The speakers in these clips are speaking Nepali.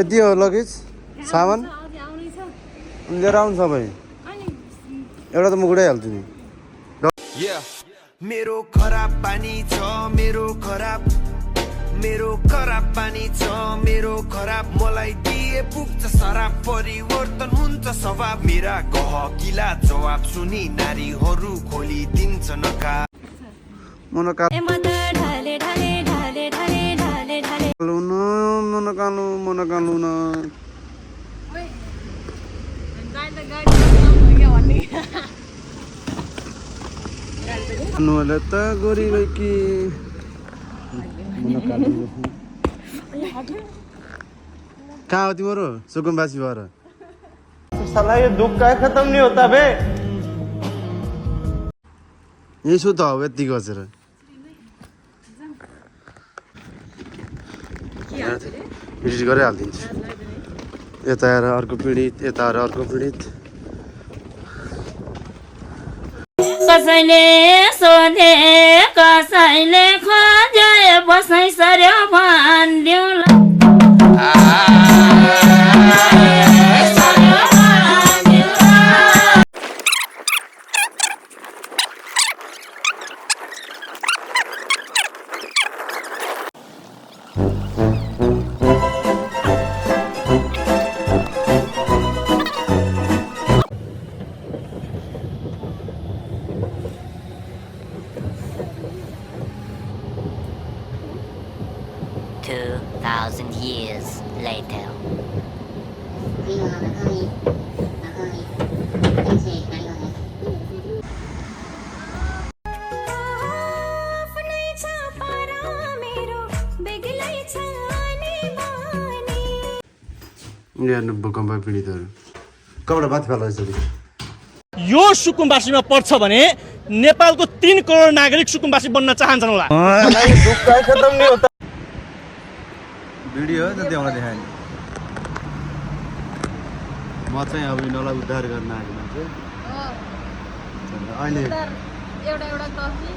यति हो लगेज सामान लिएर आउनु सबै एउटा त म गुडाइहाल्छु नि मेरो खराब पानी छ मेरो खराब पानी छ मेरो खराब मलाई दिए पुग्छ शराब परिवर्तन हुन्छ स्वभाव मेरा गहकिला जवाब सुनि नारीहरू खोलिदिन्छ नकाब मनकालु न नले त गोरी कि कहाँ हो तिम्रो सुकुम्बासी भएर साला ये दुख का खत्म नहीं होता बे यसो त हो यति गजेर एडिट गरेर हालिदिन्छु यता आएर अर्को पीडित यता आएर अर्को पीडित कसैले सोधे कसैले खोजे बसै सर्यो भन्दिउला years later. भूकम्प पीडितहरू कपडा बाथ फाल्छ यो सुकुम्बासीमा पर्छ भने नेपालको 3 करोड नागरिक सुकुम्बासी बन्न चाहन्छन् होला खत्म नहीं होता भिडियो त देउला देखाएन म चाहिँ अब यिनीलाई उद्धार गर्न आएको मान्छे अहिले एउटा coffee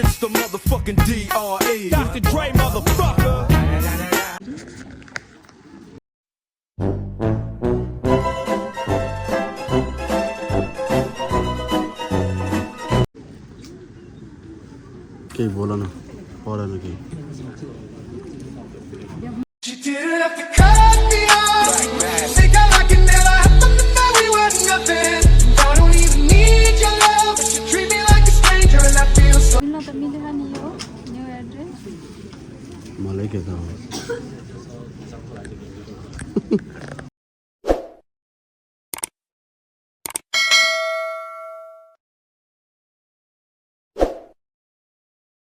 It's the motherfucking DRE Dr. Dre motherfucker केही बोल न पढेन केही She didn't have to cut me off Think I like it never happened to we were nothing I don't even need your love But you treat me like a stranger and I feel so मिल्न त मिलेन नि यो न्यू एड्रेस मलाई के थाहा